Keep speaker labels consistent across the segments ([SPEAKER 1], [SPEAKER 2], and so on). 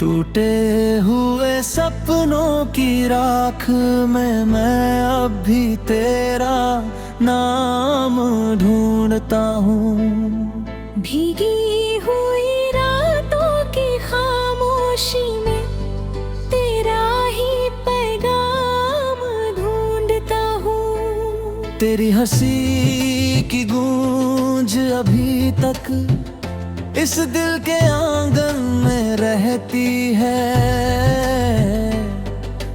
[SPEAKER 1] टूटे हुए सपनों की राख में मैं अब भी तेरा नाम ढूंढता हूँ।
[SPEAKER 2] भीगी हुई रातों की खामोशी में तेरा ही पैगाम ढूंढता हूँ।
[SPEAKER 1] तेरी हंसी की गूंज अभी तक इस दिल के आंगन में रहती है,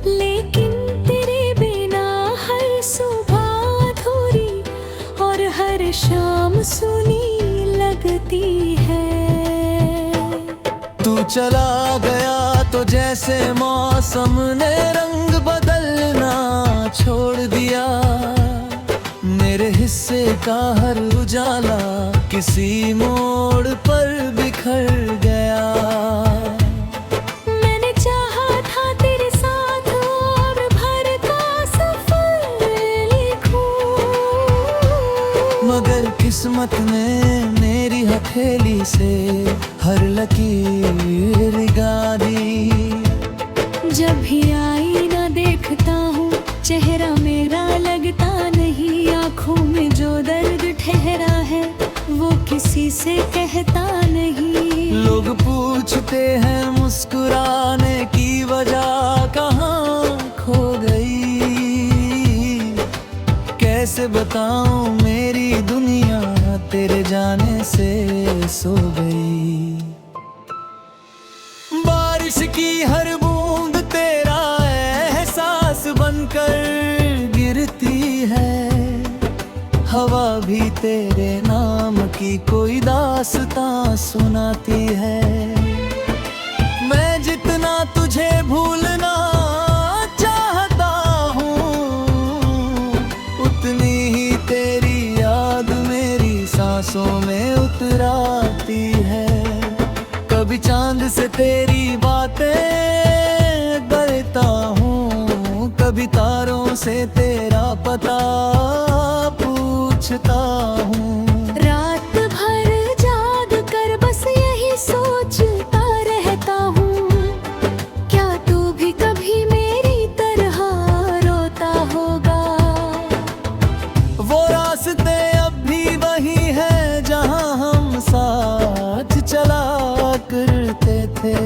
[SPEAKER 2] लेकिन तेरे बिना हर सुबह अधूरी और हर शाम सुनी लगती है।
[SPEAKER 1] तू चला गया तो जैसे मौसम ने रंग बदलना छोड़ दिया। मेरे हिस्से का हर उजाला किसी मोड़ पर बिखर गया।
[SPEAKER 2] मैंने चाहा था तेरे साथ और भर का सफर लिखूं,
[SPEAKER 1] मगर किस्मत ने मेरी हथेली से हर लकीर गिरा दी।
[SPEAKER 2] जब भी आईना देखता हूँ चेहरा मेरा लगता नहीं। आँखों में जो दर्द ठहरा है वो किसी से कहता नहीं।
[SPEAKER 1] लोग पूछते हैं मुस्कुराने की वजह कहाँ खो गई। कैसे बताऊं मेरी दुनिया तेरे जाने से सो गई। बारिश की हर बूंद तेरा एहसास बनकर गिरती है। हवा भी तेरे नाम की कोई दास्तां सुनाती है। मैं जितना तुझे भूलना चाहता हूँ, उतनी ही तेरी याद मेरी सांसों में उतराती है। कभी चांद से तेरी बातें करता हूँ, कभी तारों से तेरा पता पूछता हूँ।
[SPEAKER 2] रात भर जाग कर बस यही सोचता रहता हूँ, क्या तू भी कभी मेरी तरह रोता होगा।
[SPEAKER 1] वो रास्ते अब भी वही है जहाँ हम साथ चला करते थे।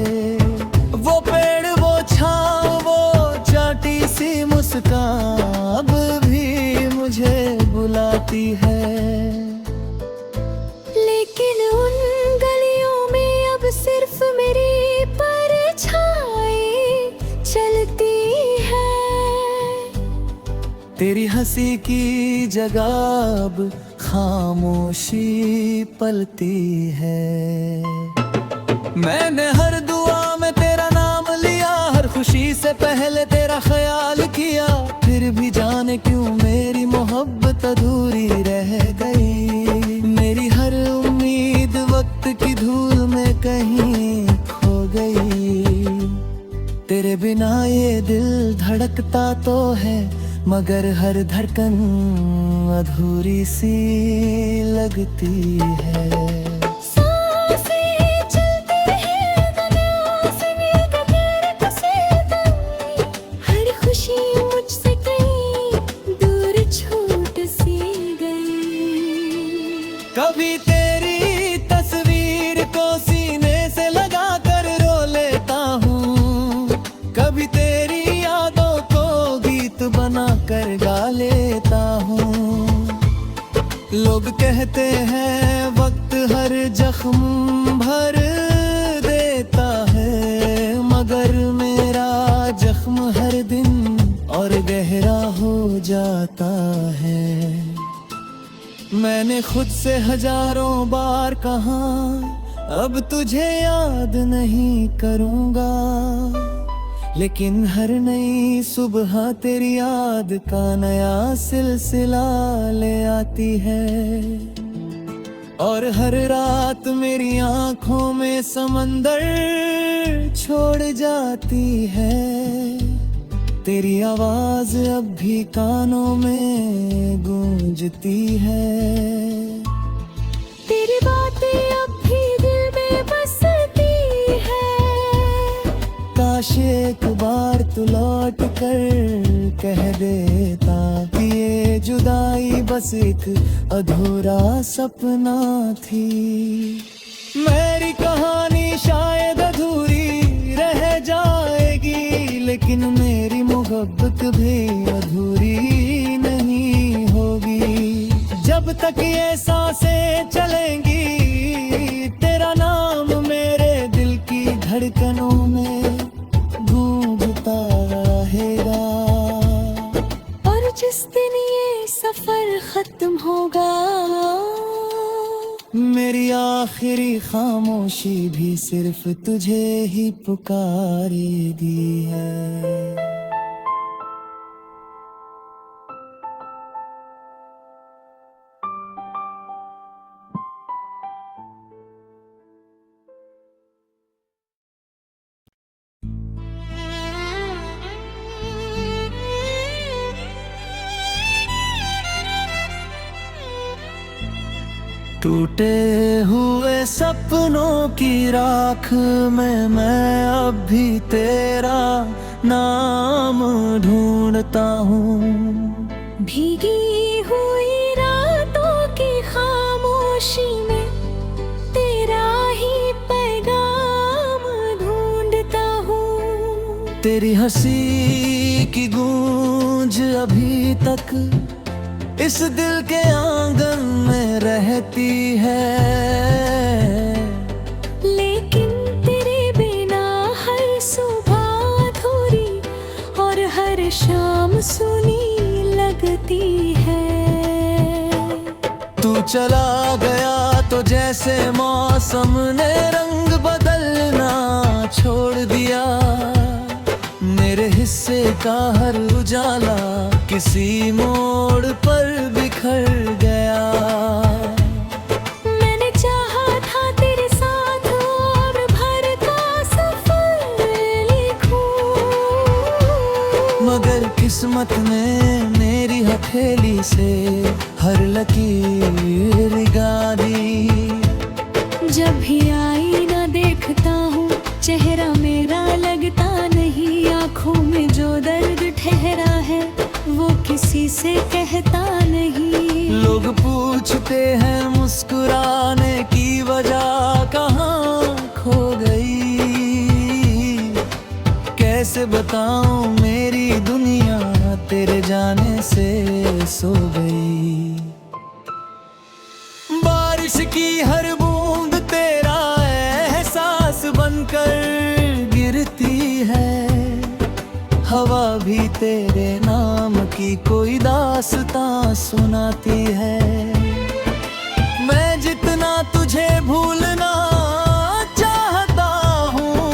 [SPEAKER 1] वो पेड़ वो छाँव वो चाटी सी मुस्कान अब भी मुझे बुलाती है।
[SPEAKER 2] लेकिन उन गलियों में अब सिर्फ मेरी परछाई चलती है।
[SPEAKER 1] तेरी हंसी की जगह अब खामोशी पलती है। मैंने हर दुआ में तेरा नाम लिया, हर खुशी से पहले तेरा ख्याल किया। फिर भी जाने क्यों मेरी मोहब्बत अधूरी रह गई। मेरी हर उम्मीद वक्त की धूल में कहीं खो गई। तेरे बिना ये दिल धड़कता तो है, मगर हर धड़कन अधूरी सी लगती है। कभी तेरी तस्वीर को सीने से लगा कर रो लेता हूँ, कभी तेरी यादों को गीत बना कर गा लेता हूँ। लोग कहते हैं वक्त हर जख्म भर देता है, मगर मेरा जख्म हर दिन और गहरा हो जाता है। मैंने खुद से हजारों बार कहा अब तुझे याद नहीं करूँगा, लेकिन हर नई सुबह तेरी याद का नया सिलसिला ले आती है। और हर रात मेरी आँखों में समंदर छोड़ जाती है। तेरी आवाज अब भी कानों में गूंजती है।
[SPEAKER 2] तेरी बातें अब भी दिल में बसती है।
[SPEAKER 1] काश एक बार तू लौट कर कह देता कि ये जुदाई बस एक अधूरा सपना थी। मेरी कहानी शायद अधूरी रह जाएगी, लेकिन मेरी मोहब्बत भी अधूरी नहीं होगी। जब तक ये सांसें चलेंगी तेरा नाम मेरे दिल की धड़कनों में गूंजता रहेगा।
[SPEAKER 2] और जिस दिन ये सफर खत्म होगा,
[SPEAKER 1] मेरी आखिरी खामोशी भी सिर्फ तुझे ही पुकारेगी है। टूटे हुए सपनों की राख में मैं अब भी तेरा नाम ढूंढता हूँ।
[SPEAKER 2] भीगी हुई रातों की खामोशी में तेरा ही पैगाम ढूंढता हूँ।
[SPEAKER 1] तेरी हंसी की गूंज अभी तक इस दिल के आंगन में रहती है,
[SPEAKER 2] लेकिन तेरे बिना हर सुबह अधूरी और हर शाम सुनी लगती है।
[SPEAKER 1] तू चला गया तो जैसे मौसम ने रंग बदलना छोड़ दिया। मेरे हिस्से का हर उजाला किसी मोड़ पर बिखर गया।
[SPEAKER 2] मैंने चाहा था तेरे साथ और भर का सफर लिखूं,
[SPEAKER 1] मगर किस्मत ने मेरी हथेली से हर लकीर गिरा दी।
[SPEAKER 2] जब भी आईना देखता हूँ चेहरा मेरा लगता नहीं। आँखों में जो दर्द ठहरा है वो किसी से कहता नहीं।
[SPEAKER 1] लोग पूछते हैं मुस्कुराने की वजह कहाँ खो गई। कैसे बताऊं मेरी दुनिया तेरे जाने से सो गई। बारिश की हर बूंद तेरा एहसास बनकर गिरती है। हवा भी तेरे नाम की कोई दास्तां सुनाती है। मैं जितना तुझे भूलना चाहता हूँ,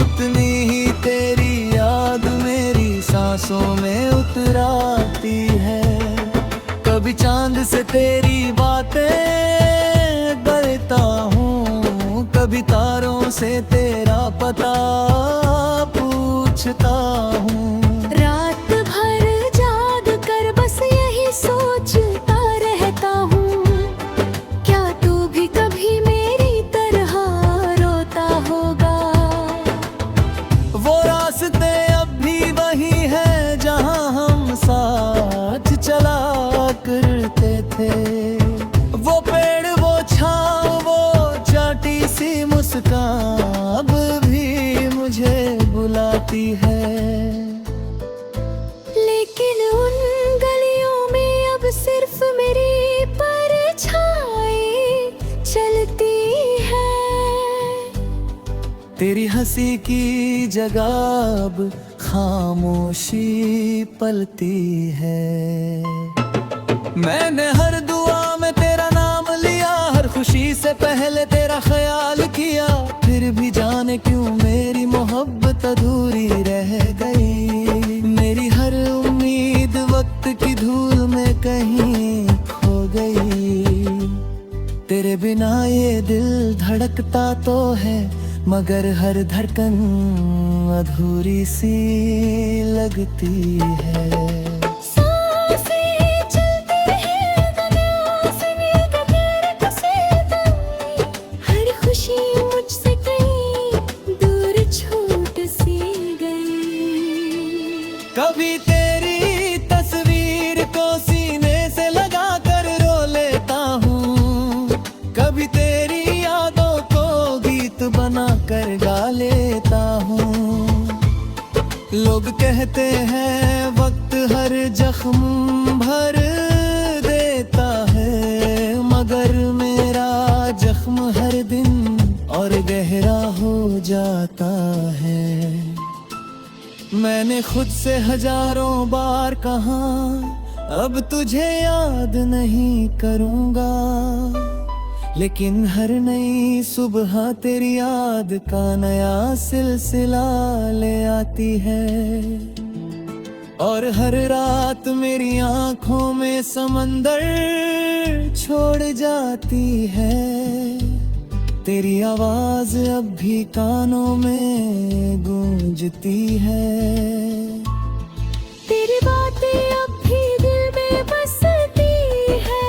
[SPEAKER 1] उतनी ही तेरी याद मेरी सांसों में उतराती है। कभी चांद से तेरी बातें करता हूँ, कभी तारों से तेरा पता पूछता हूँ।
[SPEAKER 2] रात भर जाग कर बस यही सोचता रहता हूँ, क्या तू भी कभी मेरी तरह रोता होगा।
[SPEAKER 1] वो रास्ते अब भी वही है जहाँ हम साथ चला करते थे। वो पेड़ वो छाँव वो चाटी सी मुस्कान अब भी मुझे बुलाती है।
[SPEAKER 2] लेकिन उन गलियों में अब सिर्फ मेरी परछाई चलती है।
[SPEAKER 1] तेरी हंसी की जगह अब खामोशी पलती है। मैंने हर दुआ में तेरा नाम लिया, हर खुशी से पहले तेरा ख्याल किया। फिर भी जाने क्यों मेरी मोहब्बत अधूरी रह गई। मेरी हर उम्मीद वक्त की धूल में कहीं खो गई। तेरे बिना ये दिल धड़कता तो है, मगर हर धड़कन अधूरी सी लगती है।
[SPEAKER 2] हर खुशी मुझसे कहीं दूर
[SPEAKER 1] कहते हैं वक्त हर जख्म भर देता है, मगर मेरा जख्म हर दिन और गहरा हो जाता है। मैंने खुद से हजारों बार कहा अब तुझे याद नहीं करूंगा, लेकिन हर नई सुबह तेरी याद का नया सिलसिला ले आती है। और हर रात मेरी आंखों में समंदर छोड़ जाती है, तेरी आवाज अब भी कानों में गूंजती है।
[SPEAKER 2] तेरी बातें अब भी दिल में बसती है,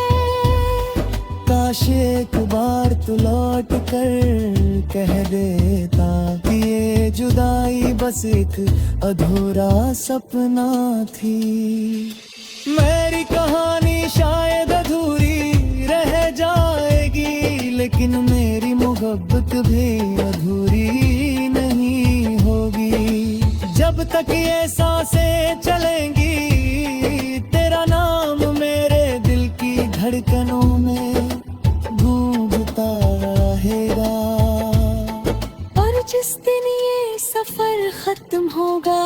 [SPEAKER 1] काश एक बार तू लौट कर कह देता कि ये जुदाई बस एक अधूरा सपना थी। मेरी कहानी शायद अधूरी रह जाएगी, लेकिन मेरी मोहब्बत भी अधूरी नहीं होगी। जब तक ये सांसें चलेंगी, तेरा नाम मेरे दिल की धड़कनों में गूंजता रहेगा।
[SPEAKER 2] और जिस दिन ये सफर खत्म होगा,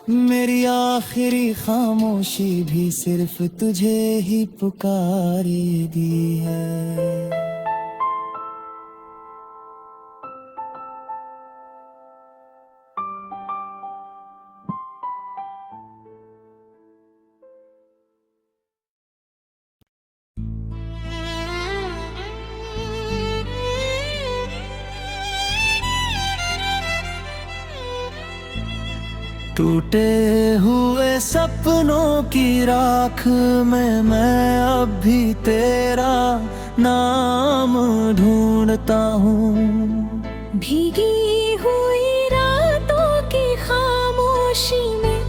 [SPEAKER 1] मेरी आखिरी खामोशी भी सिर्फ तुझे ही पुकारेगी है। टूटे हुए सपनों की राख में मैं अब भी तेरा नाम ढूंढता हूँ।
[SPEAKER 2] भीगी हुई रातों की खामोशी में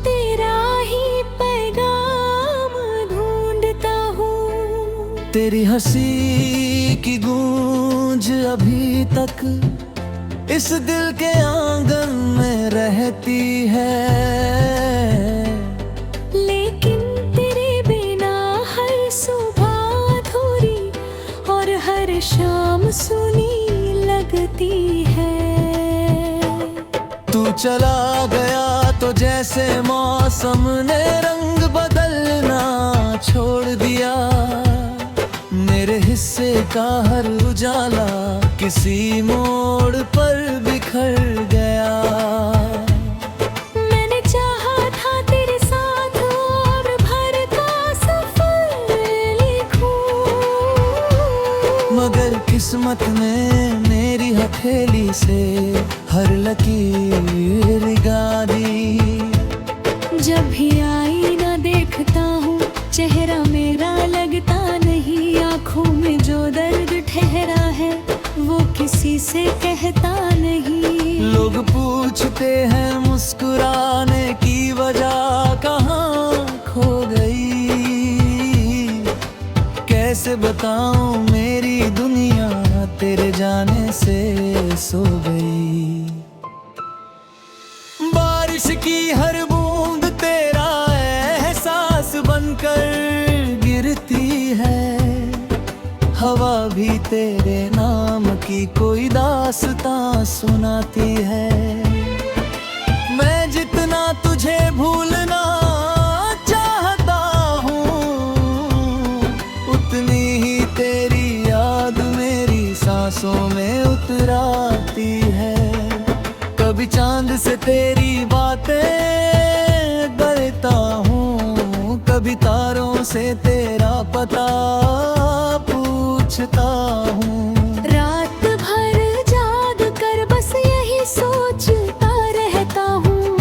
[SPEAKER 2] तेरा ही पैगाम ढूंढता हूँ।
[SPEAKER 1] तेरी हंसी की गूंज अभी तक इस दिल के आंगन में रहती है,
[SPEAKER 2] लेकिन तेरे बिना हर सुबह अधूरी और हर शाम सुनी लगती है।
[SPEAKER 1] तू चला गया तो जैसे मौसम ने रंग बदलना छोड़ दिया, मेरे हिस्से का हर उजाला किसी मोड़ पर बिखर गया।
[SPEAKER 2] मैंने चाहा था तेरे साथ और भर का सफर लिखूं,
[SPEAKER 1] मगर किस्मत ने मेरी हथेली से हर लकीर गिरा दी।
[SPEAKER 2] जब भी आईना देखता हूँ चेहरा मेरा लगता नहीं, आँखों में जो दर्द ठहरा है वो किसी से कहता नहीं।
[SPEAKER 1] लोग पूछते हैं मुस्कुराने की वजह कहाँ खो गई, कैसे बताऊं मेरी दुनिया तेरे जाने से सो गई। बारिश की हर बूंद तेरा एहसास बनकर गिरती है, हवा भी तेरे नाम की कोई दास्तां सुनाती है। मैं जितना तुझे भूलना चाहता हूँ, उतनी ही तेरी याद मेरी सांसों में उतराती है। कभी चांद से तेरी बातें करता हूँ, कभी तारों से तेरा पता पूछता हूँ।
[SPEAKER 2] रात भर जाग कर बस यही सोचता रहता हूँ,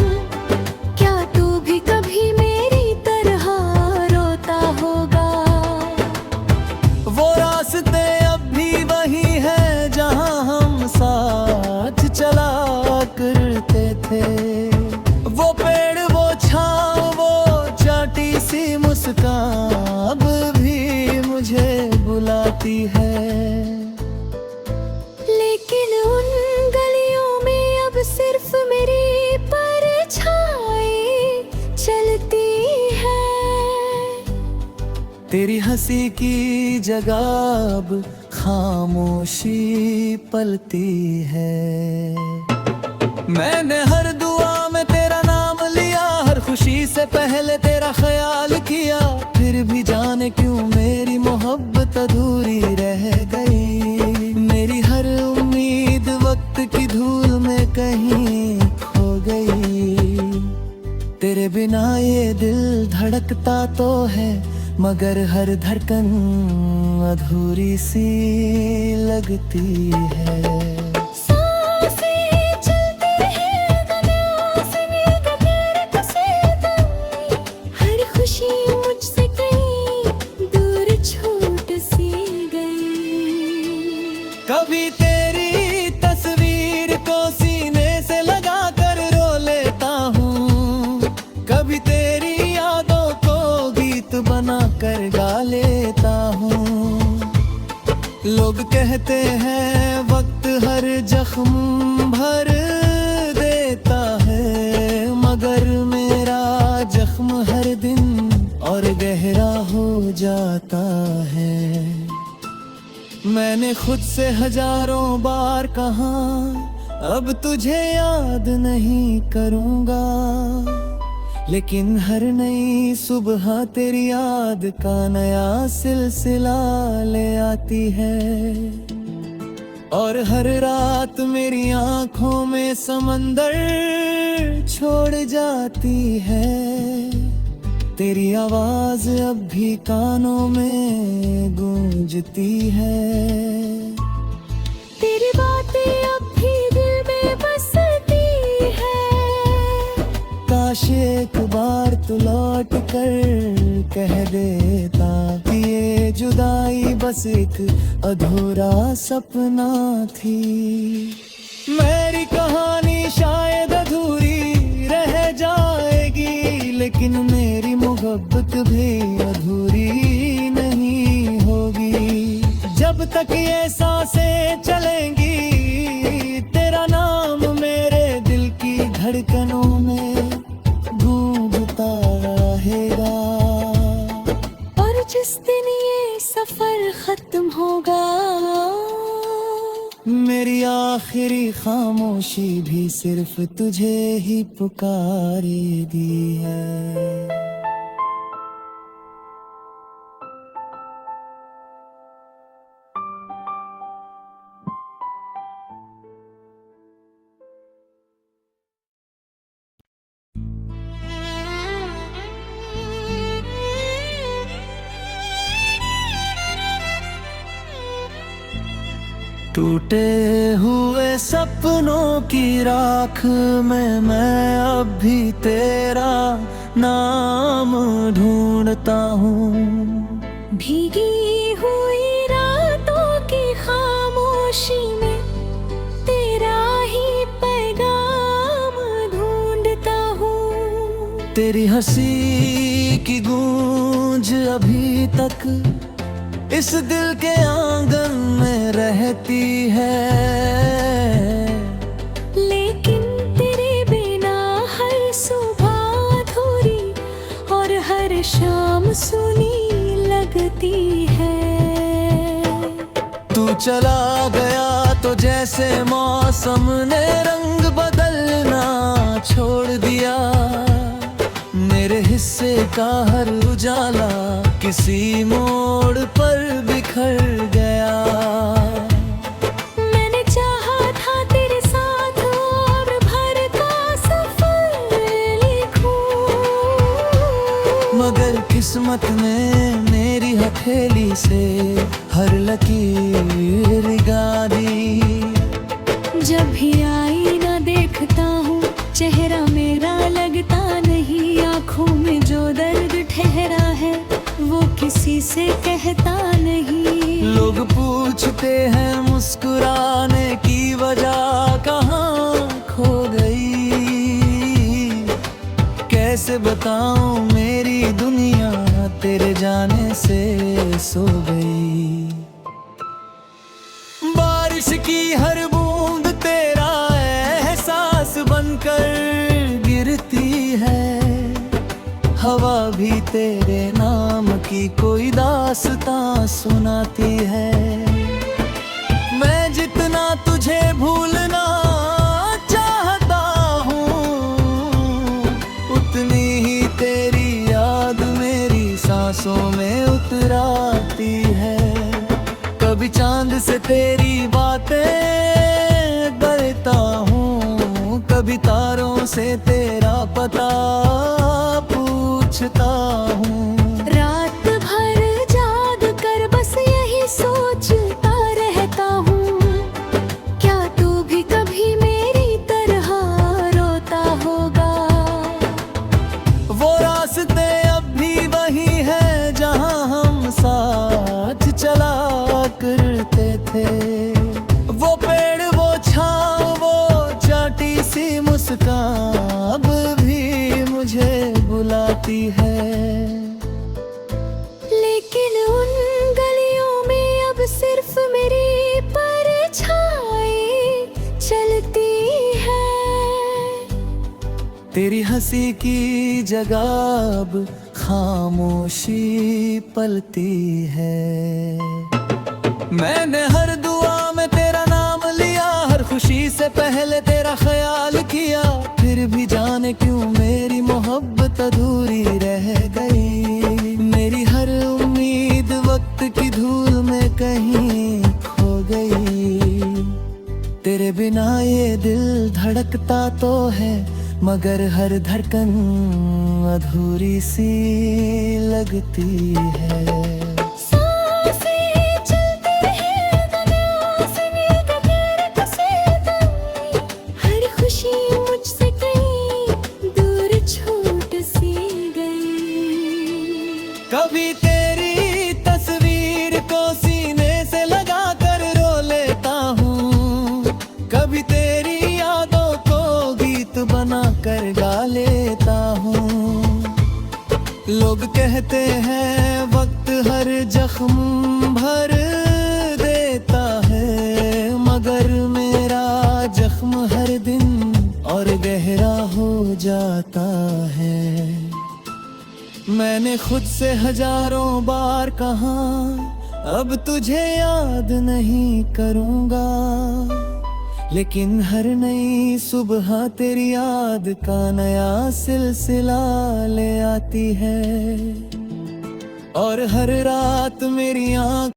[SPEAKER 2] क्या तू भी कभी मेरी तरह रोता होगा।
[SPEAKER 1] वो रास्ते अब भी वही है जहाँ हम साथ चला करते थे, वो पेड़ वो छाँव वो चाटी सी मुस्कान अब भी मुझे तेरी हंसी की जगह अब खामोशी पलती है। मैंने हर दुआ में तेरा नाम लिया, हर खुशी से पहले तेरा ख्याल किया, फिर भी जाने क्यों मेरी मोहब्बत अधूरी रह गई। मेरी हर उम्मीद वक्त की धूल में कहीं खो गई। तेरे बिना ये दिल धड़कता तो है, मगर हर धड़कन अधूरी सी लगती है। कभी तेरी तस्वीर को सीने से लगा कर रो लेता हूँ, कभी तेरी यादों को गीत बना कर गा लेता हूँ। लोग कहते हैं वक्त हर जख्म भर देता है, मगर मेरा जख्म हर दिन और गहरा हो जाता है। मैंने खुद से हजारों बार कहा अब तुझे याद नहीं करूँगा, लेकिन हर नई सुबह तेरी याद का नया सिलसिला ले आती है। और हर रात मेरी आँखों में समंदर छोड़ जाती है। तेरी आवाज अब भी कानों में गूंजती है।
[SPEAKER 2] तेरी बातें अब भी दिल में बसती है।
[SPEAKER 1] काश एक बार तू लौट कर कह देता कि ये जुदाई बस एक अधूरा सपना थी। मेरी कहानी शायद अधूरी रह जाएगी, लेकिन मेरी मोहब्बत भी अधूरी नहीं होगी। जब तक ये सांसें चलेंगी, तेरा नाम मेरे दिल की धड़कनों में गूंजता रहेगा।
[SPEAKER 2] और जिस दिन ये सफर खत्म होगा,
[SPEAKER 1] मेरी आखिरी खामोशी भी सिर्फ तुझे ही पुकारेगी है। टूटे हुए सपनों की राख में मैं अब भी तेरा नाम ढूंढता हूँ।
[SPEAKER 2] भीगी हुई रातों की खामोशी में तेरा ही पैगाम ढूंढता हूँ।
[SPEAKER 1] तेरी हंसी की गूंज अभी तक इस दिल के आंगन में रहती है,
[SPEAKER 2] लेकिन तेरे बिना हर सुबह अधूरी और हर शाम सुनी लगती है।
[SPEAKER 1] तू चला गया तो जैसे मौसम ने रंग बदलना छोड़ दिया। मेरे हिस्से का हर उजाला किसी मोड़ पर बिखर गया।
[SPEAKER 2] मैंने चाहा था तेरे साथ और भर का सफर लिखूं,
[SPEAKER 1] मगर किस्मत ने मेरी हथेली से हर लकीर गा दी।
[SPEAKER 2] जब भी आईना देखता हूँ चेहरा मेरा लगता नहीं, आँखों में जो दर्द ठहरा है वो किसी से कहता नहीं।
[SPEAKER 1] लोग पूछते हैं मुस्कुराने की वजह कहाँ खो गई। कैसे बताऊं मेरी दुनिया तेरे जाने से सो गई। बारिश की हर बूंद तेरा एहसास बनकर गिरती है। हवा भी तेरे नाम की कोई दास्तां सुनाती है। मैं जितना तुझे भूलना चाहता हूँ, उतनी ही तेरी याद मेरी सांसों में उतराती है। कभी चांद से तेरी बातें करता हूँ, कभी तारों से तेरा पता पूछता हूँ।
[SPEAKER 2] रात भर जाग कर बस यही सोचता रहता हूँ, क्या तू भी कभी मेरी तरह रोता होगा।
[SPEAKER 1] वो रास्ते अब भी वही है जहाँ हम साथ चला करते थे। वो पेड़, वो छाँव, वो चाटी सी मुस्कान अब भी मुझे बुलाती है।
[SPEAKER 2] लेकिन उन गलियों में अब सिर्फ मेरी परछाई चलती है।
[SPEAKER 1] तेरी हंसी की जगह अब खामोशी पलती है। मैंने हर दुआ में तेरा नाम लिया, हर खुशी से पहले तेरा ख्याल किया। फिर भी जाने क्यों मेरी मोहब्बत अधूरी रह गई। मेरी हर उम्मीद वक्त की धूल में कहीं खो गई। तेरे बिना ये दिल धड़कता तो है, मगर हर धड़कन अधूरी सी लगती है। कभी तेरी तस्वीर को सीने से लगा कर रो लेता हूँ, कभी तेरी यादों को गीत बना कर गा लेता हूँ। लोग कहते हैं वक्त हर जख्म भर देता है, मगर मेरा जख्म हर दिन और गहरा हो जाता है। मैंने खुद से हजारों बार कहा अब तुझे याद नहीं करूँगा, लेकिन हर नई सुबह तेरी याद का नया सिलसिला ले आती है। और हर रात मेरी आँख